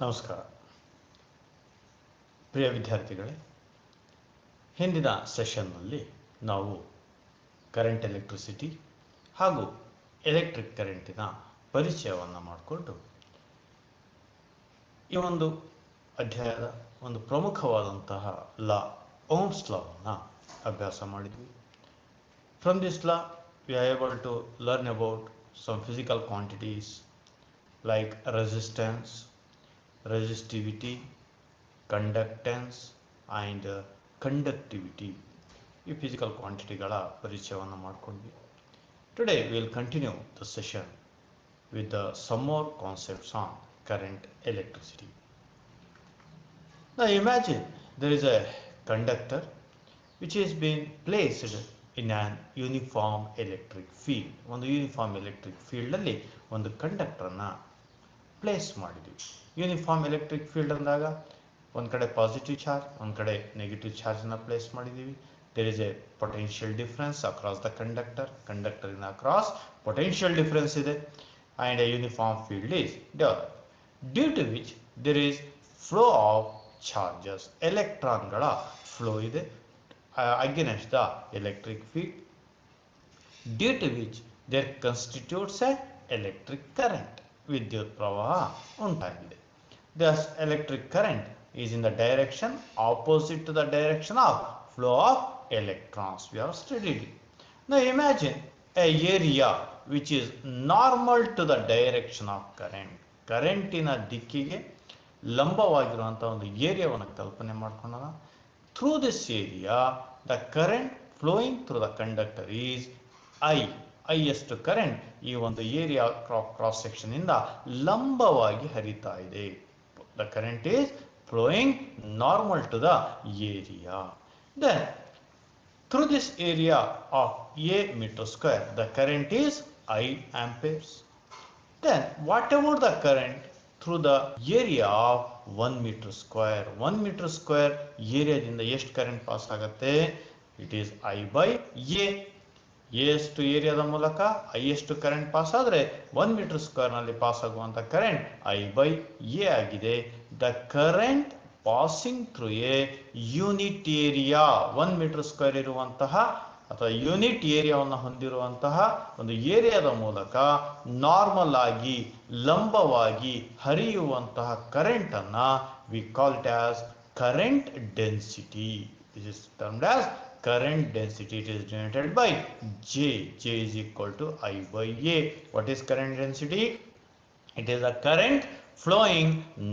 ನಮಸ್ಕಾರ ಪ್ರಿಯ ವಿದ್ಯಾರ್ಥಿಗಳೇ, ಹಿಂದಿನ ಸೆಷನ್ನಲ್ಲಿ ನಾವು ಕರೆಂಟ್ ಎಲೆಕ್ಟ್ರಿಸಿಟಿ ಹಾಗೂ ಎಲೆಕ್ಟ್ರಿಕ್ ಕರೆಂಟಿನ ಪರಿಚಯವನ್ನು ಮಾಡಿಕೊಂಡು ಈ ಒಂದು ಅಧ್ಯಾಯದ ಒಂದು ಪ್ರಮುಖವಾದಂತಹ ಲಾ ಓಮ್ಸ್ ಲಾವನ್ನು ಅಭ್ಯಾಸ ಮಾಡಿದ್ವಿ. From this law we are able to learn about some physical quantities like resistance, resistivity, conductance and conductivity. ಈ ಫಿಸಿಕಲ್ ಕ್ವಾಂಟಿಟಿಗಳ ಪರಿಚಯವನ್ನು ಮಾಡಿಕೊಂಡ್ವಿ. Today we will continue the session with some more concepts on current electricity. Now imagine there is a conductor which is being placed in an uniform electric field. ಒಂದು uniform electric ಫೀಲ್ಡಲ್ಲಿ ಒಂದು ಕಂಡಕ್ಟರನ್ನು place ಮಾಡಿದ್ವಿ. Uniform electric field ಅಂದಾಗ ಒಂದು ಕಡೆ positive charge, ಒಂದು ಕಡೆ ನೆಗೆಟಿವ್ ಚಾರ್ಜನ್ನು ಪ್ಲೇಸ್ ಮಾಡಿದ್ದೀವಿ. There is a potential difference across the ಕಂಡಕ್ಟರಿನ ಅಕ್ರಾಸ್ ಪೊಟೆನ್ಷಿಯಲ್ ಡಿಫ್ರೆನ್ಸ್ ಇದೆ and a uniform field is develop due to which there is flow of charges. ಎಲೆಕ್ಟ್ರಾನ್ಗಳ ಫ್ಲೋ ಇದೆ against the electric field, due to which there constitutes a electric current. ವಿದ್ಯುತ್ ಪ್ರವಾಹ ಉಂಟಾಗಿದೆ. Thus electric current is in the direction opposite to the direction of flow of electrons. We have studied it. Now imagine a area which is normal to the direction of current. ಕರೆಂಟಿನ ದಿಕ್ಕಿಗೆ ಲಂಬವಾಗಿರುವಂಥ ಒಂದು ಏರಿಯಾವನ್ನು ಕಲ್ಪನೆ ಮಾಡ್ಕೊಳ್ಳೋಣ. Through this area, the current flowing through the conductor is I. ಎಷ್ಟು current ಈ ಒಂದು area cross section ಇಂದ ಲಂಬವಾಗಿ ಹರಿತಾ ಇದೆ. The current is flowing normal to the area. Then through this area of a meter square, the current is I amperes. Then what about the current through the area of 1 meter square? 1 meter square ಏರಿಯಾದಿಂದ ಎಷ್ಟು current pass ಆಗುತ್ತೆ? It is I by A. ಎಷ್ಟು ಏರಿಯಾದ ಮೂಲಕ ಐ ಎಷ್ಟು current pass ಆದರೆ 1 meter ಸ್ಕ್ವೇರ್ನಲ್ಲಿ ಪಾಸ್ ಆಗುವಂಥ ಕರೆಂಟ್ ಐ ಬೈ ಎ ಆಗಿದೆ. The current passing through a unit area, 1 meter square ಇರುವಂತಹ ಅಥವಾ ಯೂನಿಟ್ ಏರಿಯಾವನ್ನು ಹೊಂದಿರುವಂತಹ ಒಂದು ಏರಿಯಾದ ಮೂಲಕ ನಾರ್ಮಲ್ ಆಗಿ ಲಂಬವಾಗಿ ಹರಿಯುವಂತಹ ಕರೆಂಟನ್ನು we call it as current density. This is termed as current density. It is denoted by J. J is equal to I by A. What is current density? It is a current flowing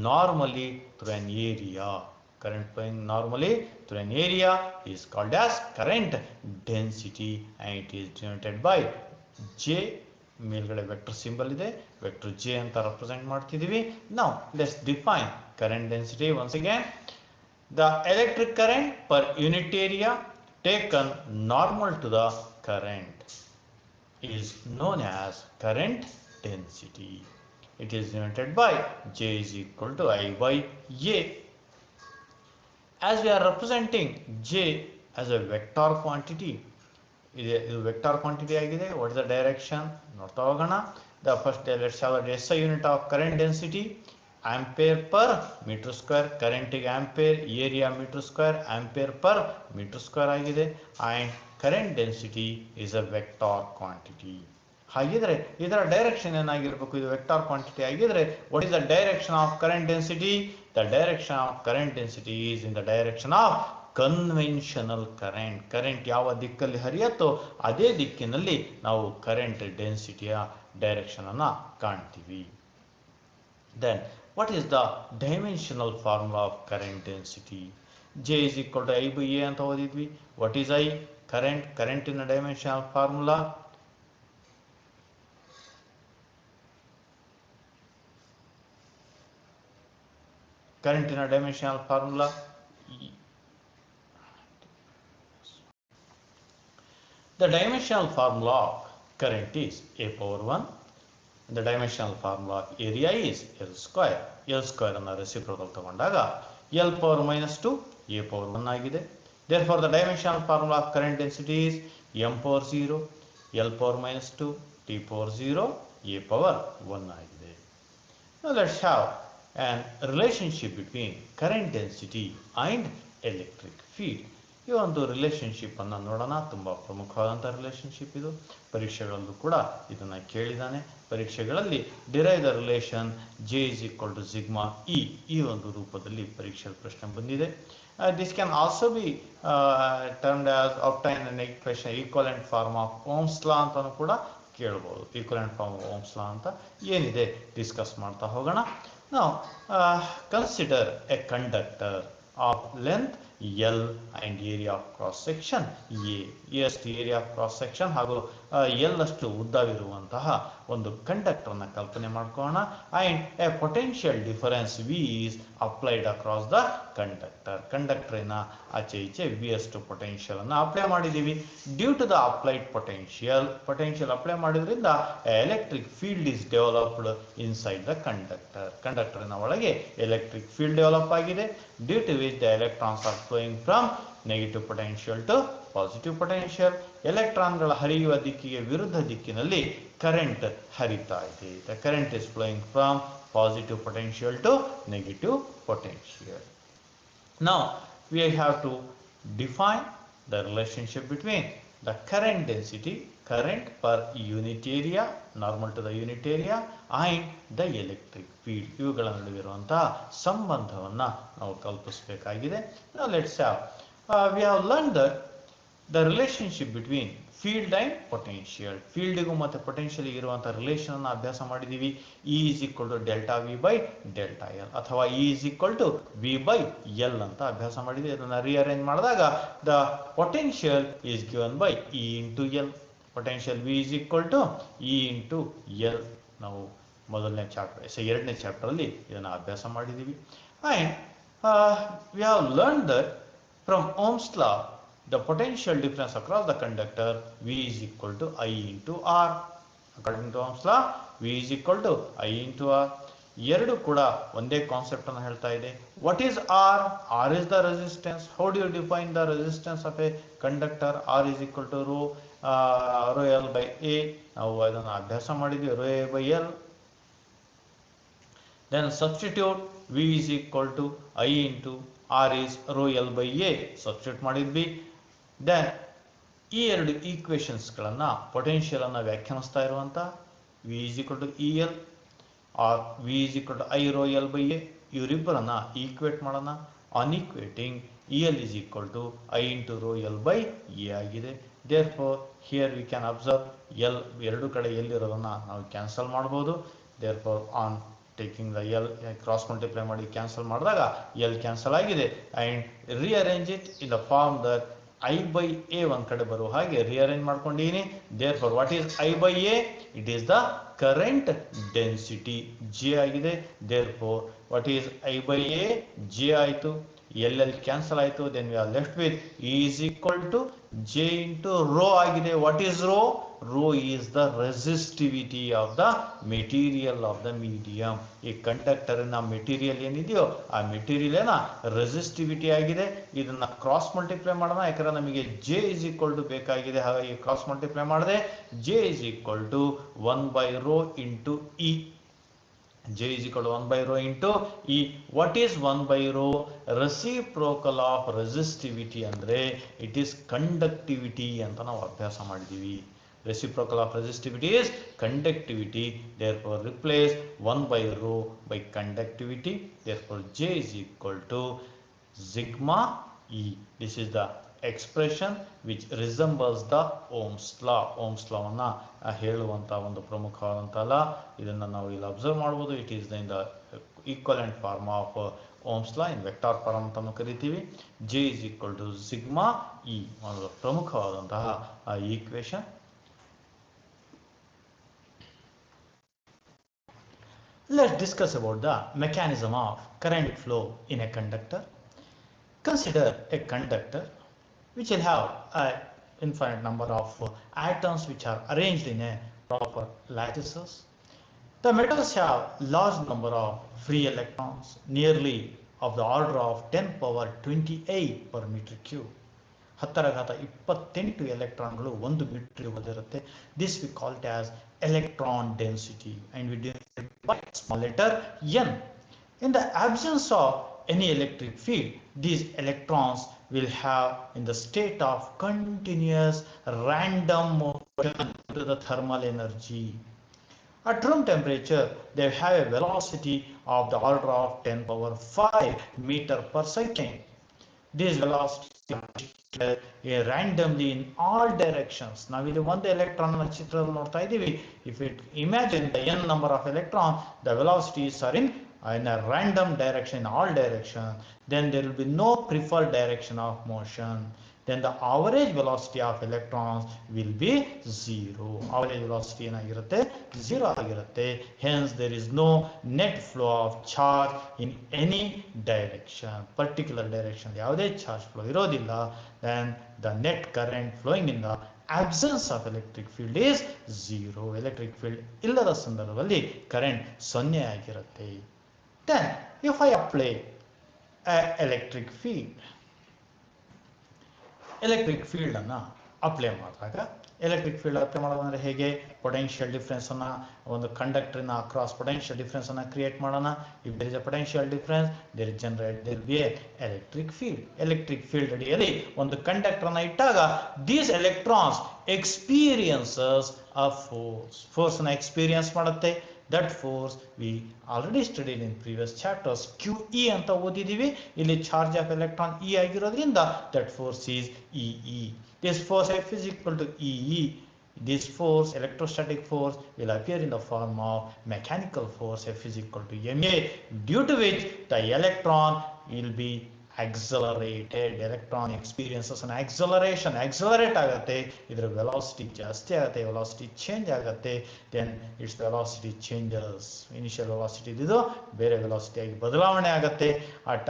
normally through an area. Current flowing normally through an area is called as current density and it is denoted by J. ಮೇಲ್ಗಡೆ vector symbol ಇದೆ, vector J ಅಂತ represent ಮಾಡ್ತಿದ್ದೀವಿ. Now let's define current density once again. The electric current per unit area taken normal to the current is known as current density. It is denoted by J is equal to I by A. As we are representing J as a vector quantity, ಇದು vector quantity ಆಗಿದೆ. What is the direction ನೋಡ್ತಾ ಹೋಗೋಣ. The first let's have the S I unit of current density ampere per metre square. ಕರೆಂಟಿಗೆ ampere, area metre square, ampere per metre square ಆಗಿದೆ. And current density is a vector quantity. ಹಾಗಿದ್ರೆ ಇದರ direction ಏನಾಗಿರಬೇಕು? ಇದು vector quantity ಆಗಿದ್ರೆ what is the direction of current density? The direction of current density is in the direction of conventional current. Current ಯಾವ ದಿಕ್ಕಲ್ಲಿ ಹರಿಯುತ್ತೋ ಅದೇ ದಿಕ್ಕಿನಲ್ಲಿ ನಾವು ಕರೆಂಟ್ ಡೆನ್ಸಿಟಿಯ ಡೈರೆಕ್ಷನ್ ಅನ್ನು ಕಾಣ್ತೀವಿ. Then what is the dimensional formula of current density? J is equal to I by A ಅಂತ ಓದಿದ್ವಿ. What is I? ಕರೆಂಟಿನ dimensional formula The dimensional formula of current is A power 1. The dimensional formula of area is L square. L square ಅನ್ನು reciprocal ತಗೊಂಡಾಗ L power minus 2 A power 1 ಆಗಿದೆ. Therefore the dimensional formula of current density is M power 0 L power minus 2 T power 0 A power 1 ಆಗಿದೆ. Now let's have and relationship between current density and electric field. ಈ ಒಂದು relationship ಅನ್ನು ನೋಡೋಣ. ತುಂಬ ಪ್ರಮುಖವಾದಂಥ relationship ಇದು. ಪರೀಕ್ಷೆಗಳಲ್ಲೂ ಕೂಡ ಇದನ್ನು ಕೇಳಿದ್ದಾನೆ. ಪರೀಕ್ಷೆಗಳಲ್ಲಿ derive the relation J is equal to sigma E, ಈ ಒಂದು ರೂಪದಲ್ಲಿ ಪರೀಕ್ಷೆಯಲ್ಲಿ ಪ್ರಶ್ನೆ ಬಂದಿದೆ. This can also be termed as obtain an equation equivalent form of Ohm's law ಅಂತಲೂ ಕೂಡ ಕೇಳ್ಬೋದು. Equivalent form of Ohm's law ಅಂತ ಏನಿದೆ ಡಿಸ್ಕಸ್ ಮಾಡ್ತಾ ಹೋಗೋಣ. ನಾವು consider a conductor of length L and area of cross section A. ಎಷ್ಟು area of cross section ಹಾಗೂ ಎಲ್ ಅಷ್ಟು ಉದ್ದವಿರುವಂತಹ ಒಂದು ಕಂಡಕ್ಟರ್ನ ಕಲ್ಪನೆ ಮಾಡ್ಕೊಳ್ಳೋಣ. And a potential difference V is applied across the conductor. ಕಂಡಕ್ಟರಿನ ಆಚೆ ಈಚೆ ವಿ ಅಷ್ಟು ಪೊಟೆನ್ಷಿಯಲ್ ಅನ್ನು ಅಪ್ಲೈ ಮಾಡಿದ್ದೀವಿ. Due to the applied potential apply ಮಾಡಿದ್ರಿಂದ electric field is developed inside the conductor. ಕಂಡಕ್ಟರಿನ ಒಳಗೆ ಎಲೆಕ್ಟ್ರಿಕ್ ಫೀಲ್ಡ್ ಡೆವಲಪ್ ಆಗಿದೆ. Due to which the electrons are flowing from negative potential to positive potential. ಎಲೆಕ್ಟ್ರಾನ್ಗಳ ಹರಿಯುವ ದಿಕ್ಕಿಗೆ ವಿರುದ್ಧ ದಿಕ್ಕಿನಲ್ಲಿ ಕರೆಂಟ್ ಹರಿತಾ ಇದೆ. The current is flowing from positive potential to negative potential. Now we have to define the relationship between the current density, current per unit area, normal to the unit area, and the electric field. ಇವುಗಳ ನಡುವಿರುವಂತಹ ಸಂಬಂಧವನ್ನು ನಾವು ಕಲ್ಪಿಸಬೇಕಾಗಿದೆ. Now let's have we have learned that the relationship between field and potential. ಫೀಲ್ಡಿಗೂ ಮತ್ತು ಪೊಟೆನ್ಷಿಯಲ್ಗೆ ಇರುವಂಥ ರಿಲೇಷನನ್ನು ಅಭ್ಯಾಸ ಮಾಡಿದ್ದೀವಿ. E is equal to delta V by delta L ಅಥವಾ E is equal to V by L ಅಂತ ಅಭ್ಯಾಸ ಮಾಡಿದ್ದೀವಿ. ಅದನ್ನು ರಿಅರೇಂಜ್ ಮಾಡಿದಾಗ the potential is given by E into L. Potential V is equal to E into L. ನಾವು ಎರಡನೇ ಚಾಪ್ಟರಲ್ಲಿ ಇದನ್ನು ಅಭ್ಯಾಸ ಮಾಡಿದ್ದೀವಿ. And we have learn that from Ohm's law the potential difference across the conductor V is equal to I into R. According to Ohm's law, V is equal to I into R. ಎರಡು ಕೂಡ ಒಂದೇ concept ಅನ್ನು ಹೇಳ್ತಾ ಇದೆ. What is R? R is the resistance. How do you define the resistance of a conductor? R is equal to rho L by A. ನಾವು ಅದನ್ನು ಅಭ್ಯಾಸ ಮಾಡಿದ್ವಿ, rho A by L. Then substitute V is equal to I into R is rho L by A. Substitute ಮಾಡಿದ್ವಿ. Then ಈ ಎರಡು ಈಕ್ವೇಷನ್ಸ್ಗಳನ್ನು ಪೊಟೆನ್ಷಿಯಲನ್ನು ವ್ಯಾಖ್ಯಾನಿಸ್ತಾ ಇರುವಂಥ V is equal to E L or V is equal to I rho L by A, ಇವರಿಬ್ಬರನ್ನು equate ಮಾಡೋಣ. On equating E L is equal to I into rho L by A ಆಗಿದೆ. Therefore here we can observe L, ಎರಡು ಕಡೆ ಎಲ್ಲಿರೋದನ್ನು ನಾವು cancel ಮಾಡ್ಬೋದು. Therefore on taking the L cross multiply ಮಾಡಿ cancel ಮಾಡಿದಾಗ L cancel ಆಗಿದೆ. And rearrange it in the form that I by A ಒಂದು ಕಡೆ ಬರುವ ಹಾಗೆ ರಿಅರೇಂಜ್ ಮಾಡ್ಕೊಂಡಿದ್ದೀನಿ. Therefore what is I by A? It is the current density J ಆಗಿದೆ. Therefore what is I by A? J ಆಯಿತು. ಎಲ್ಲೆಲ್ಲಿ cancel ಆಯಿತು. Then we are left with E is equal to J into rho ಆಗಿದೆ. What is rho? Rho is the resistivity of the material of the medium. ಈ ಕಂಡಕ್ಟರಿನ material ಏನಿದೆಯೋ ಆ material resistivity ಆಗಿದೆ. ಇದನ್ನು cross multiply ಮಾಡೋಣ, ಯಾಕಂದರೆ ನಮಗೆ ಜೆ ಇಸ್ ಈಕ್ವಲ್ ಟು ಬೇಕಾಗಿದೆ. ಹಾಗಾಗಿ ಕ್ರಾಸ್ ಮಲ್ಟಿಪ್ಲೈ ಮಾಡಿದೆ. J is equal to 1 by rho into E. J is equal to 1 by rho into E. What is 1 by rho? Reciprocal of resistivity ಅಂದರೆ it is conductivity ಅಂತ ನಾವು ಅಭ್ಯಾಸ ಮಾಡಿದ್ದೀವಿ. Reciprocal of resistivity is conductivity. Therefore replace 1 by rho by conductivity. Therefore J is equal to sigma E. This is the expression which resembles the Ohm's law. Ohm's law ಅನ್ನು ಹೇಳುವಂಥ ಒಂದು ಪ್ರಮುಖವಾದಂಥ ಲಾ. ಇದನ್ನು ನಾವು ಇಲ್ಲಿ ಅಬ್ಸರ್ವ್ ಮಾಡ್ಬೋದು. It is in the equivalent form of Ohm's law in vector form ಅಂತಲೂ ಕರಿತೀವಿ. J is equal to sigma E, ಒಂದು ಪ್ರಮುಖವಾದಂತಹ equation. Let's discuss about the mechanism of current flow in a conductor. Consider a conductor which will have an infinite number of atoms which are arranged in a proper lattices. The metals have large number of free electrons, nearly of the order of 10 power 28 per meter cube. 10^28 ಎಲೆಕ್ಟ್ರಾನ್ಗಳು 1 metre cube ಇರುತ್ತೆ. This we call it as electron density and we denote it by small letter n. In the absence of any electric field, these electrons will have in the state of continuous random motion due to the thermal energy. At room temperature, they have a velocity of the order of 10 power 5 meter per second. These velocities are distributed randomly in all directions. ನಾವಿಲ್ಲಿ ಒಂದು electron ಚಿತ್ರದಲ್ಲಿ ನೋಡ್ತಾ ಇದ್ದೀವಿ. If it imagine the n number of electrons, the velocities are in a random direction, in all directions. Then there will be no preferred direction of motion. Then the average velocity of electrons will be zero. Average velocity ಏನಾಗಿರುತ್ತೆ? Zero ಆಗಿರುತ್ತೆ. Hence there is no net flow of charge in any direction. Particular direction ಯಾವುದೇ charge flow ಇರೋದಿಲ್ಲ. Then the net current flowing in the absence of electric field is zero. Electric field ಇಲ್ಲದ ಸಂದರ್ಭದಲ್ಲಿ current 0 ಆಗಿರುತ್ತೆ. Then if I apply a electric field ಅನ್ನು apply ಮಾಡಿದಾಗ electric field apply ಮಾಡೋದಂದ್ರೆ ಹೇಗೆ potential difference ಅನ್ನ ಒಂದು ಕಂಡಕ್ಟರ್ನ ಅಕ್ರಾಸ್ ಪೊಟೆನ್ಷಿಯಲ್ ಡಿಫರೆನ್ಸ್ ಅನ್ನ ಕ್ರಿಯೇಟ್ ಮಾಡೋಣ. If there is a potential difference there is generate there be a electric field ಅಡಿಯಲ್ಲಿ ಒಂದು ಕಂಡಕ್ಟರ್ನ ಇಟ್ಟಾಗ these electrons experiences a force ಅನ್ನ ಎಕ್ಸ್ಪೀರಿಯನ್ಸ್ ಮಾಡುತ್ತೆ. That force we already studied in previous chapters. QE ಅಂತ ಓದಿದೀವಿ. ಇಲ್ಲಿ ಚಾರ್ಜ್ ಆಫ್ ಎಲೆಕ್ಟ್ರಾನ್ E ಆಗಿರೋದ್ರಿಂದ that force is EE. This force F is equal to EE. This force, electrostatic force, will appear in the form of mechanical force F is equal to ma, due to which the electron will be accelerated. Electron experiences an acceleration, accelerate ಆಗುತ್ತೆ. ಇದರ velocity ಜಾಸ್ತಿ ಆಗುತ್ತೆ, velocity change ಆಗುತ್ತೆ. then its velocity changes. Initial velocity ಇದ್ದು ಬೇರೆ velocity ಆಗಿ ಬದಲಾವಣೆ ಆಗುತ್ತೆ. at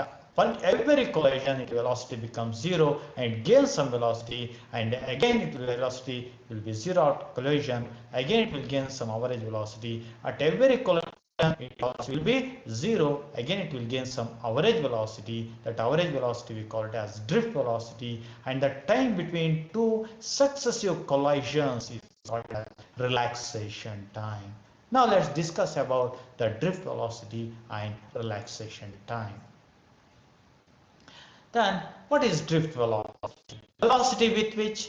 every collision its velocity becomes zero and gains some velocity, and again its velocity will be zero at collision, again it will gain some average velocity. At every collision it will be zero, again it will gain some average velocity. That average velocity we call it as drift velocity, and the time between two successive collisions is called as relaxation time. Now let's discuss about the drift velocity and relaxation time. Then what is drift velocity? Velocity with which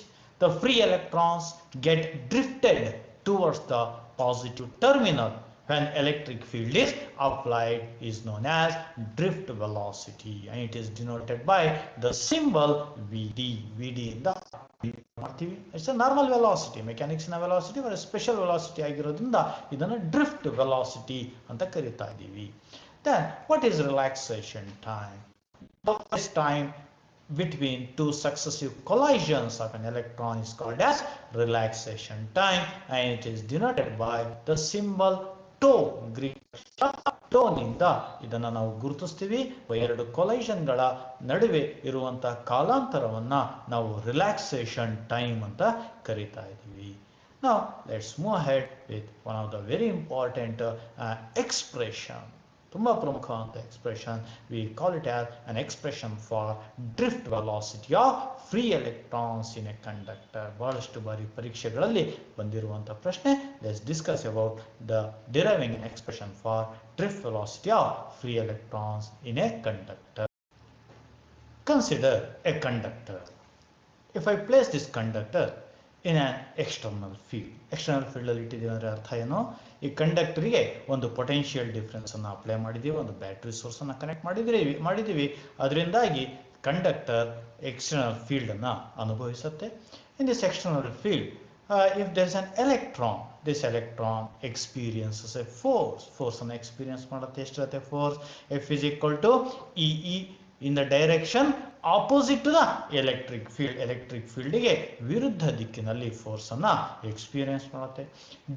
the free electrons get drifted towards the positive terminal when electric field is applied is known as drift velocity, and it is denoted by the symbol Vd. Vd in the it's a normal velocity, mechanics na velocity but a special velocity ಆಗಿರೋದ್ರಿಂದ ಇದನ್ನು drift velocity ಅಂತ ಕರೀತಾ ಇದ್ದೀವಿ. Then what is relaxation time? This time between two successive collisions of an electron is called as relaxation time, and it is denoted by the symbol tau. Greek tau ನಿಂದ ಇದನ್ನು ನಾವು ಗುರುತಿಸ್ತೀವಿ. ಎರಡು ಕೊಲೈಷನ್ಗಳ ನಡುವೆ ಇರುವಂತಹ ಕಾಲಾಂತರವನ್ನ ನಾವು ರಿಲ್ಯಾಕ್ಸೇಷನ್ ಟೈಮ್ ಅಂತ ಕರೀತಾ ಇದ್ದೀವಿ. Now let's move ahead with one of the very important expression. ತುಂಬಾ ಪ್ರಮುಖವಾದ expression. We call it as an expression for drift velocity of free electrons in a conductor. ಬಹಳಷ್ಟು ಬಾರಿ ಪರೀಕ್ಷೆಗಳಲ್ಲಿ ಬಂದಿರುವಂತಹ ಪ್ರಶ್ನೆ. Let's discuss about the deriving an expression for drift velocity of free electrons in a conductor. Consider a conductor. If I place this conductor in an external field. External field ಅಲ್ಲಿ ಇಟ್ಟಿದ್ದೀವಿ ಅಂದರೆ ಅರ್ಥ ಏನು? ಈ ಕಂಡಕ್ಟರ್ಗೆ ಒಂದು ಪೊಟೆನ್ಷಿಯಲ್ ಡಿಫರೆನ್ಸ್ ಅನ್ನು apply ಮಾಡಿದ್ದೀವಿ, ಒಂದು ಬ್ಯಾಟ್ರಿ ಸೋರ್ಸ್ ಅನ್ನು ಕನೆಕ್ಟ್ ಮಾಡಿದ್ದೀವಿ. ಅದರಿಂದಾಗಿ ಕಂಡಕ್ಟರ್ ಎಕ್ಸ್ಟರ್ನಲ್ ಫೀಲ್ಡ್ ಅನ್ನು ಅನುಭವಿಸುತ್ತೆ. In this external field if there is an electron, this electron experiences a force ಅನ್ನು ಎಕ್ಸ್ಪೀರಿಯನ್ಸ್ ಮಾಡುತ್ತೆ. ಎಷ್ಟಿರುತ್ತೆ force? F is equal to EE in the direction opposite to the electric field. electric field ಗೆ ವಿರುದ್ಧ ದಿಕ್ಕಿನಲ್ಲಿ force ಅನ್ನ experience ಮಾಡುತ್ತೆ.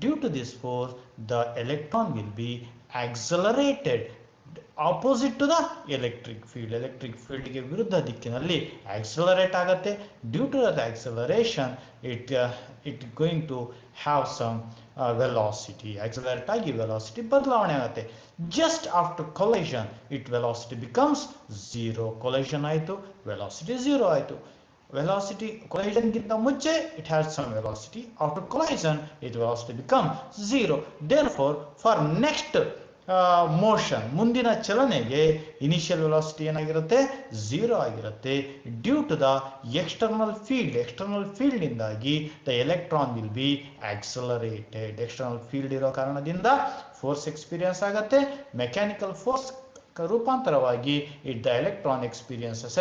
Due to this force the electron will be accelerated opposite to the electric field. electric field ಗೆ ವಿರುದ್ಧ ದಿಕ್ಕಿನಲ್ಲಿ accelerate ಆಗುತ್ತೆ. due to that acceleration it going to have some velocity. accelerate ಆಗಿ velocity ಬದಲಾವಣೆ ಆಗುತ್ತೆ. just after collision it velocity becomes zero. collision ಆಯಿತು, velocity zero ಆಯಿತು. velocity collision ಗಿಂತ ಮುಂಚೆ it has some velocity. after collision its velocity becomes zero. therefore for next motion ಮುಂದಿನ ಚಲನೆಗೆ initial velocity ಏನಾಗಿರುತ್ತೆ 0 ಆಗಿರುತ್ತೆ due to the external field ಇಂದಾಗಿ the electron will be accelerated external field ಇರೋ ಕಾರಣದಿಂದ ಫೋರ್ಸ್ ಎಕ್ಸ್ಪೀರಿಯನ್ಸ್ ಆಗುತ್ತೆ ಮೆಕ್ಯಾನಿಕಲ್ ಫೋರ್ಸ್ ರೂಪಾಂತರವಾಗಿ the electron experiences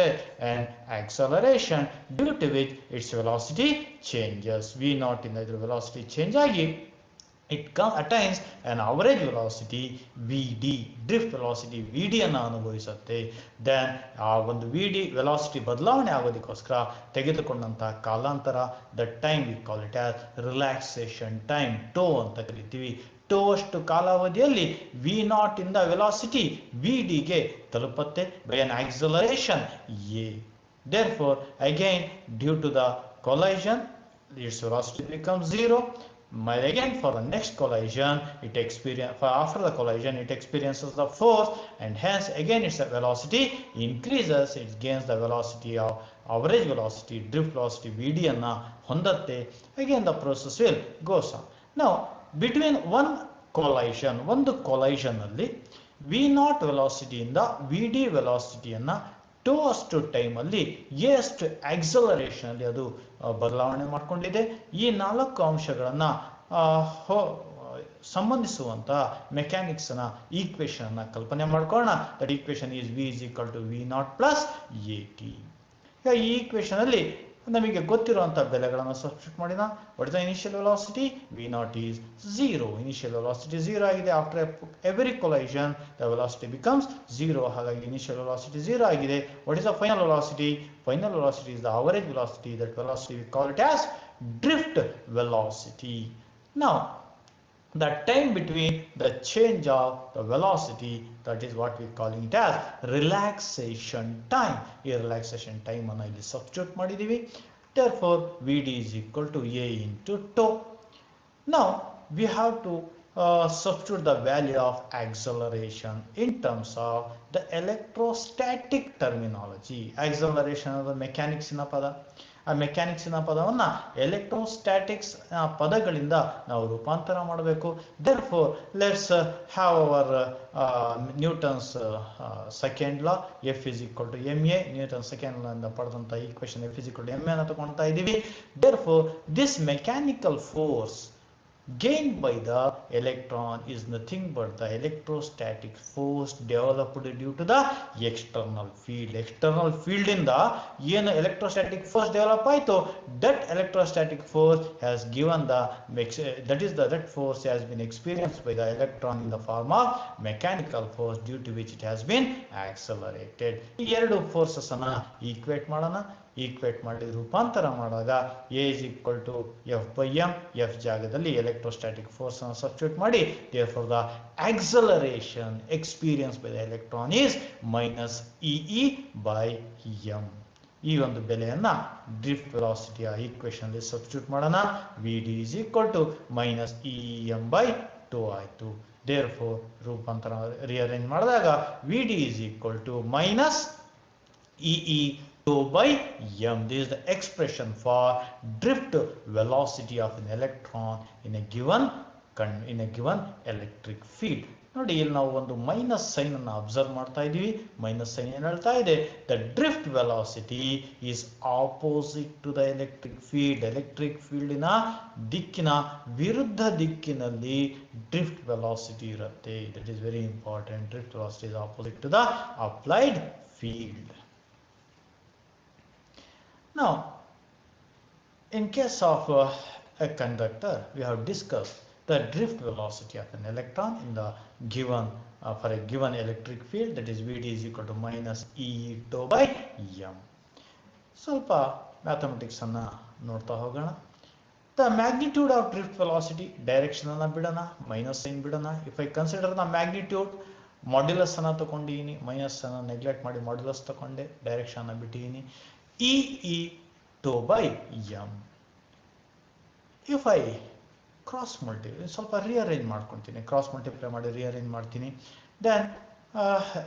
an acceleration due to which its velocity changes v naught ಇಂದ ಇದ್ರ velocity change ಆಗಿ it attains an average velocity vd drift velocity vd ಅನ್ನು ಅನುಭವಿಸುತ್ತೆ then ಆ ಒಂದು vd velocity ಬದಲಾವಣೆ ಆಗೋದಕ್ಕೋಸ್ಕರ ತೆಗೆದುಕೊಂಡಂತಹ ಕಾಲಾಂತರ the time we call it as relaxation time tau ಅಂತ ಕರಿತೀವಿ tau ಅಷ್ಟು ಕಾಲಾವಧಿಯಲ್ಲಿ v naught ಇಂದ ವೆಲಾಸಿಟಿ vd ಗೆ ತಲುಪುತ್ತೆ by an acceleration a therefore again due to the collision its velocity becomes 0 but again for the next collision after the collision it experiences the force and hence again its velocity increases it gains the velocity of average velocity drift velocity vd anna hondatte again the process will goes on now between one collision alli v naught velocity inda vd velocity anna ಟೋ ಅಷ್ಟು ಟೈಮಲ್ಲಿ ಎಷ್ಟು acceleration ಅಲ್ಲಿ ಅದು ಬದಲಾವಣೆ ಮಾಡಿಕೊಂಡಿದೆ ಈ 4 ಅಂಶಗಳನ್ನು ಸಂಬಂಧಿಸುವಂತಹ ಮೆಕ್ಯಾನಿಕ್ಸ್ನ equation ಅನ್ನ ಕಲ್ಪನೆ ಮಾಡ್ಕೊಳ್ಳೋಣ that equation is v is equal to v naught plus at ಈಗ ಈ ಈಕ್ವೇಶನ್ ಅಲ್ಲಿ ನಮಗೆ ಗೊತ್ತಿರುವಂತಹ ಬೆಲೆಗಳನ್ನು ಸಬ್ಸ್ಟಿಟ್ಯೂಟ್ ಮಾಡಿದ what is the initial velocity v naught is 0 initial velocity 0 ಆಗಿದೆ after every collision the velocity becomes 0 ಹಾಗಾಗಿ initial velocity 0 ಆಗಿದೆ what is the final velocity is the average velocity that velocity we call it as drift velocity now the time between the change of the velocity that is what we calling it as relaxation time ಈ relaxation time ಅನ್ನು ಇಲ್ಲಿ substitute ಮಾಡಿದೀವಿ therefore vd is equal to a into tau now we have to substitute the value of acceleration in terms of the electrostatic terminology acceleration of the mechanics ನ ಪದ ಆ ಮೆಕ್ಯಾನಿಕ್ಸ್ನ ಪದವನ್ನು electrostatics ಪದಗಳಿಂದ ನಾವು ರೂಪಾಂತರ ಮಾಡಬೇಕು therefore let's have our Newton's second law F is equal to ma Newton's second law ಇಂದ ಪಡೆದಂತ equation F is equal to ma ಅನ್ನು ತಗೊಳ್ತಾ ಇದ್ದೀವಿ therefore this mechanical force gained by the electron is nothing but the electrostatic force developed due to the external field ಇಂದ ಏನು electrostatic force develop ಆಯಿತು that electrostatic force has given the that force has been experienced by the electron in the form of mechanical force due to which it has been accelerated ಈ ಎರಡು forces ಅನ್ನು equate ಮಾಡಿ ರೂಪಾಂತರ ಮಾಡಿದಾಗ a is equal to f by m f ಜಾಗದಲ್ಲಿ electrostatic force ಅನ್ನು substitute ಮಾಡಿ therefore the acceleration experienced by the electron is minus ee by m ಈ ಒಂದು ಬೆಲೆಯನ್ನ ಡ್ರಿಫ್ಟ್ ವೆಲಾಸಿಟಿಯ ಈಕ್ವೇಶನ್ ಅಲ್ಲಿ ಸಬ್ಸ್ಟಿಟ್ಯೂಟ್ ಮಾಡೋಣ vd is equal to minus em by 2 ಆಯಿತು therefore ರೂಪಾಂತರ ರಿಅರೇಂಜ್ ಮಾಡಿದಾಗ vd is equal to minus ee 2 by m this is the expression for drift velocity of an electron in a given electric field ನೋಡಿ ಇಲ್ಲಿ ನಾವು ಒಂದು minus sine ಅನ್ನು observe ಮಾಡ್ತಾ ಇದೀವಿ ಮೈನಸ್ ಸೈನ್ ಏನು ಹೇಳ್ತಾ ಇದೆ the drift velocity is opposite to the electric field ನ ದಿಕ್ಕಿನ ವಿರುದ್ಧ ದಿಕ್ಕಿನಲ್ಲಿ drift velocity ಇರುತ್ತೆ that is very important drift velocity is opposite to the applied field now in case of a conductor we have discussed the drift velocity of an electron in the given for a given electric field that is vd is equal to minus e tau by m ಸ್ವಲ್ಪ mathematics ಅನ್ನು ನೋಡ್ತಾ ಹೋಗೋಣ the magnitude of drift velocity direction ಅನ್ನು ಬಿಡೋಣ minus sine ಬಿಡೋಣ if I consider the magnitude modulus ಅನ್ನು ತಗೊಂಡಿದ್ದೀನಿ minus ಅನ್ನು ನೆಗ್ಲೆಕ್ಟ್ ಮಾಡಿ ಮಾಡ್ಯುಲಸ್ ತಗೊಂಡೆ ಡೈರೆಕ್ಷನ್ ಅನ್ನು ಬಿಟ್ಟಿದ್ದೀನಿ e tau by m if I cross multiply ಸ್ವಲ್ಪ ರಿಅರೇಂಜ್ ಮಾಡ್ಕೊತೀನಿ ಕ್ರಾಸ್ ಮಲ್ಟಿಪ್ಲೈ ಮಾಡಿ ರಿಅರೇಂಜ್ ಮಾಡ್ತೀನಿ then